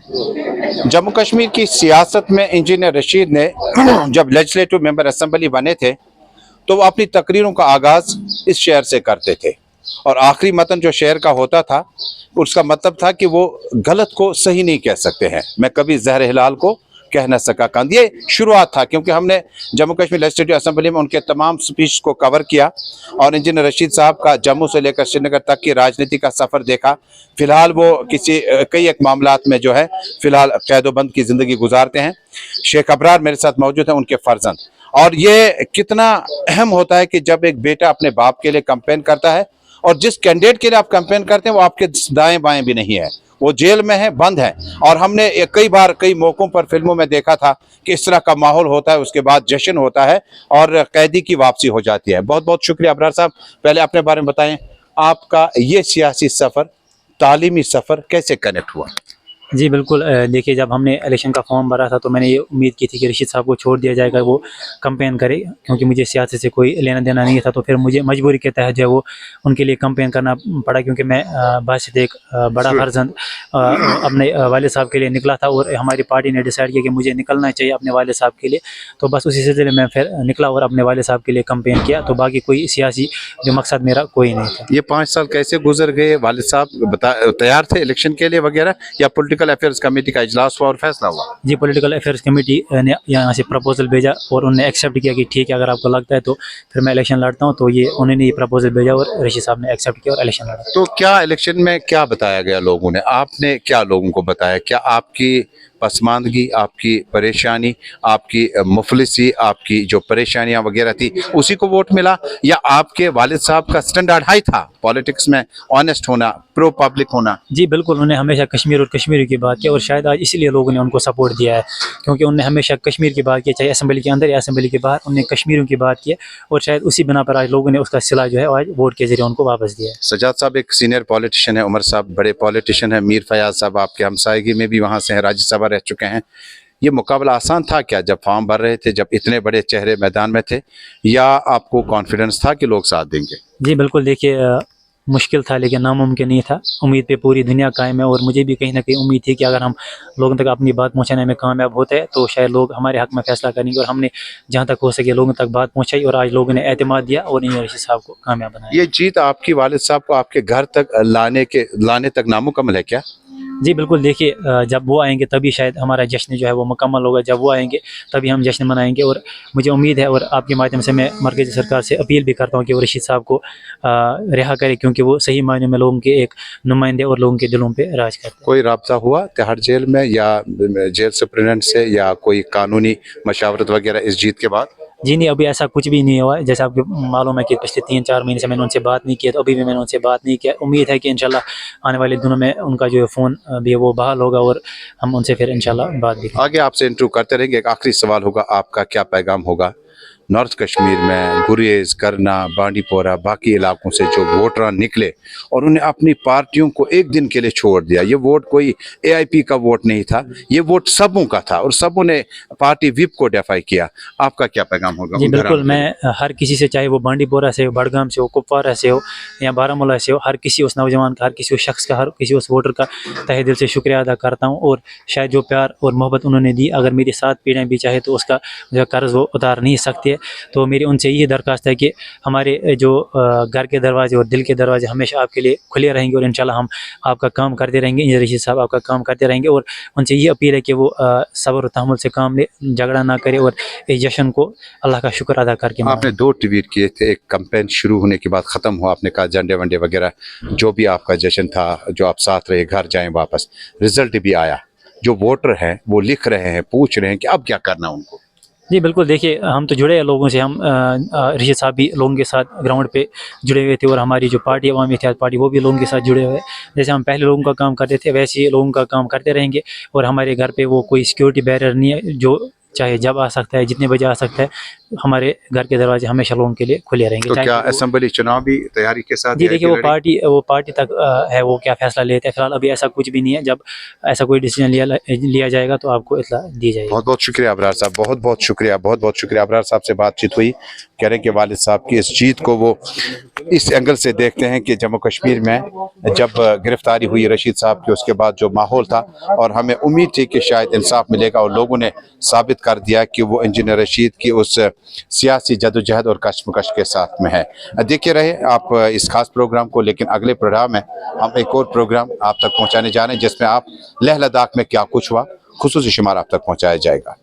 जम्मू कश्मीर की सियासत में इंजीनियर रशीद ने जब लेजिस्लेटिव मेंबर असेंबली बने थे तो वो अपनी तकरीरों का आगाज़ इस शेर से करते थे और आखिरी मतन जो शेर का होता था उसका मतलब था कि वो गलत को सही नहीं कह सकते हैं। मैं कभी ज़हर हिलाल को कह न सका कंद। ये शुरुआत था क्योंकि हमने जम्मू कश्मीर लेजिस्लेटिव असेंबली में उनके तमाम स्पीच को कवर किया और इंजीनियर रशीद साहब का जम्मू से लेकर श्रीनगर तक की राजनीति का सफ़र देखा। फिलहाल वो कई एक मामलात में जो है फिलहाल कैदोबंद की ज़िंदगी गुजारते हैं। शेख अबरार मेरे साथ मौजूद हैं, उनके फर्जंद। और ये कितना अहम होता है कि जब एक बेटा अपने बाप के लिए कैंपेन करता है और जिस कैंडिडेट के लिए आप कैंपेन करते हैं वो आपके दाएं बाएं भी नहीं है, वो जेल में है, बंद है। और हमने कई बार कई मौकों पर फिल्मों में देखा था कि इस तरह का माहौल होता है, उसके बाद जश्न होता है और कैदी की वापसी हो जाती है। बहुत बहुत शुक्रिया अबरार साहब। पहले अपने बारे में बताएं, आपका ये सियासी सफ़र, तालीमी सफ़र कैसे कनेक्ट हुआ? जी बिल्कुल, देखिए जब हमने इलेक्शन का फॉर्म भरा था तो मैंने ये उम्मीद की थी कि रशीद साहब को छोड़ दिया जाएगा, वो कैंपेन करे, क्योंकि मुझे सियासत से कोई लेना देना नहीं था। तो फिर मुझे मजबूरी के तहत जो है वो उनके लिए कैंपेन करना पड़ा, क्योंकि मैं बासित एक बड़ा फर्जंद अपने वालिद साहब के लिए निकला था और हमारी पार्टी ने डिसाइड किया कि मुझे निकलना चाहिए अपने वालिद साहब के लिए। तो बस उसी सिलसिले में फिर निकला और अपने वालिद साहब के लिए कैंपेन किया। तो बाकी कोई सियासी जो मकसद मेरा कोई नहीं था। ये 5 साल कैसे गुजर गए? वालिद साहब तैयार थे इलेक्शन के लिए वगैरह, या पॉलिटिकल अफेयर्स कमेटी का इजलास हुआ और फैसला हुआ? जी, पॉलिटिकल अफेयर्स कमेटी ने यहाँ से प्रपोजल भेजा और उन्होंने एक्सेप्ट किया कि ठीक है, अगर आपको लगता है तो फिर मैं इलेक्शन लड़ता हूँ। तो ये उन्होंने ये प्रपोजल भेजा और रशीद साहब ने एक्सेप्ट किया और इलेक्शन लड़ा। तो क्या इलेक्शन में क्या बताया गया लोगों ने? आपने क्या लोगों को बताया? क्या आपकी पसमानदगी, आपकी परेशानी, आपकी मुफलिसी, आपकी जो परेशानियां वगैरह थी उसी को वोट मिला, या आपके वालिद साहब का स्टैंडर्ड हाई था पॉलिटिक्स में, ऑनेस्ट होना, प्रो पब्लिक होना? जी बिल्कुल, उन्होंने हमेशा कश्मीर और कश्मीरी की बात की और शायद आज इसीलिए लोगों ने उनको सपोर्ट दिया है, क्योंकि उन्होंने हमेशा कश्मीर की बात की, चाहे असेंबली के अंदर या असेंबली के बाहर, उन्होंने कश्मीरियों की बात की और शायद उसी बिना पर आज लोगों ने उसका सिला जो है आज वोट के जरिए उनको वापस दिया है। सजाद साहब एक सीनियर पॉलिटिशियन है, उमर साहब बड़े पॉलिटिशियन है, मीर फयाज साहब आपके हमसायगी में भी वहाँ से हैं, राज्यसभा रह चुके हैं। ये मुकाबला आसान था क्या जब फॉर्म भर रहे थे, जब इतने बड़े चेहरे मैदान में थे, या आपको कॉन्फिडेंस था कि लोग साथ देंगे? जी बिल्कुल, देखिए मुश्किल था लेकिन नामुमकिन नहीं था। उम्मीद पे पूरी दुनिया कायम है और मुझे भी कहीं ना कहीं उम्मीद थी कि अगर हम लोगों तक अपनी बात पहुंचाने में कामयाब होते हैं तो शायद लोग हमारे हक में फैसला करेंगे। और हमने जहां तक हो सके लोगों तक बात पहुंचाई और आज लोगों ने एतमाद दिया और इंजीनियर रशीद साहब को कामयाब बनाया। ये जीत आपकी वालिद साहब को आपके घर तक लाने तक नामुकम्मल है क्या? जी बिल्कुल, देखिए जब वो आएंगे तभी शायद हमारा जश्न जो है वो मुकम्मल होगा। जब वो आएंगे तभी हम जश्न मनाएंगे और मुझे उम्मीद है और आपके माध्यम से मैं मरकज़ी सरकार से अपील भी करता हूँ कि वो रशीद साहब को रिहा करे, क्योंकि वो सही मायने में लोगों के एक नुमाइंदे और लोगों के दिलों पे राज करते हैं। कोई राब्ता हुआ तिहाड़ जेल में या जेल सुप्रीडेंट से, या कोई कानूनी मशावरत वगैरह इस जीत के बाद? जी नहीं, अभी ऐसा कुछ भी नहीं हुआ है। जैसे आपको मालूम है कि पिछले 3-4 महीने से मैंने उनसे बात नहीं की, तो अभी भी मैंने उनसे बात नहीं किया। उम्मीद है कि इंशाल्लाह आने वाले दिनों में उनका जो फ़ोन भी है वो बहाल होगा और हम उनसे फिर इंशाल्लाह बात भी आगे आपसे इंटरव्यू करते रहेंगे। एक आखिरी सवाल होगा, आपका क्या पैगाम होगा नॉर्थ कश्मीर में गुरेज, करना, बांडीपोरा, बाकी इलाकों से जो वोटर निकले और उन्हें अपनी पार्टियों को एक दिन के लिए छोड़ दिया? ये वोट कोई एआईपी का वोट नहीं था, ये वोट सबों का था और सबों ने पार्टी विप को डिफाई किया। आपका क्या पैगाम होगा? जी बिल्कुल, मैं हर किसी से, चाहे वो बांडीपोरा से हो, बड़गाम से हो, कुपवारा से हो या बारामूला से हो, हर किसी उस नौजवान का, हर किसी उस शख्स का, हर किसी उस वोटर का तहे दिल से शुक्रिया अदा करता हूँ। और शायद जो प्यार और मोहब्बत उन्होंने दी, अगर मेरी 7 पीढ़ियाँ भी चाहे तो उसका जो कर्ज़ वो उतार नहीं सकती है। तो मेरी उनसे यही दरख्वास्त है कि हमारे जो घर के दरवाजे और दिल के दरवाजे हमेशा आपके लिए खुले रहेंगे और इंशाल्लाह हम आपका काम करते रहेंगे। इंजीनियर रशीद साहब आपका काम करते रहेंगे और उनसे ये अपील है कि वो सब्र और तहम्मुल से काम ले, झगड़ा ना करे और इस जश्न को अल्लाह का शुक्र अदा करके। आपने 2 ट्वीट किए थे, एक कैंपेन शुरू होने के बाद ख़त्म हुआ, आपने कहा झंडे वंडे वगैरह जो भी आपका जश्न था, जो आप साथ रहे, घर जाएं वापस। रिजल्ट भी आया, जो वोटर हैं वो लिख रहे हैं, पूछ रहे हैं कि अब क्या करना उनको। जी बिल्कुल, देखिए हम तो जुड़े हैं लोगों से। हम रशीद साहब भी लोगों के साथ ग्राउंड पे जुड़े हुए थे और हमारी जो पार्टी अवामी इत्तेहाद पार्टी वो भी लोगों के साथ जुड़े हुए हैं। जैसे हम पहले लोगों का काम करते थे वैसे ही लोगों का काम करते रहेंगे और हमारे घर पे वो कोई सिक्योरिटी बैरियर नहीं है, जो चाहे जब आ सकता है, जितने बजे आ सकता है। हमारे घर के दरवाजे हमेशा लोगों के लिए खुले रहेंगे। तो क्या असेंबली चुनाव भी तैयारी के साथ? जी देखिए, वो पार्टी तक है वो क्या फैसला लेते हैं। फिलहाल अभी ऐसा कुछ भी नहीं है। जब ऐसा कोई डिसीजन लिया जाएगा तो आपको इत्तला दी जाएगी। बहुत बहुत शुक्रिया अबरार साहब, बहुत बहुत शुक्रिया, बहुत बहुत शुक्रिया। अबरार साहब से बातचीत हुई, कह रहे हैं कि वालिद साहब की इस जीत को वो इस एंगल से देखते हैं कि जम्मू कश्मीर में जब गिरफ्तारी हुई रशीद साहब की, उसके बाद जो माहौल था, और हमें उम्मीद थी कि शायद इंसाफ मिलेगा, और लोगों ने साबित कर दिया कि वो इंजीनियर रशीद की उस सियासी जदोजहद और कशमकश के साथ में है। देखते रहे आप इस खास प्रोग्राम को, लेकिन अगले प्रोग्राम में हम एक और प्रोग्राम आप तक पहुँचाने जा रहे हैं जिसमें आप लेह लद्दाख में क्या कुछ हुआ खुसूसी शुमार आप तक पहुँचाया जाएगा।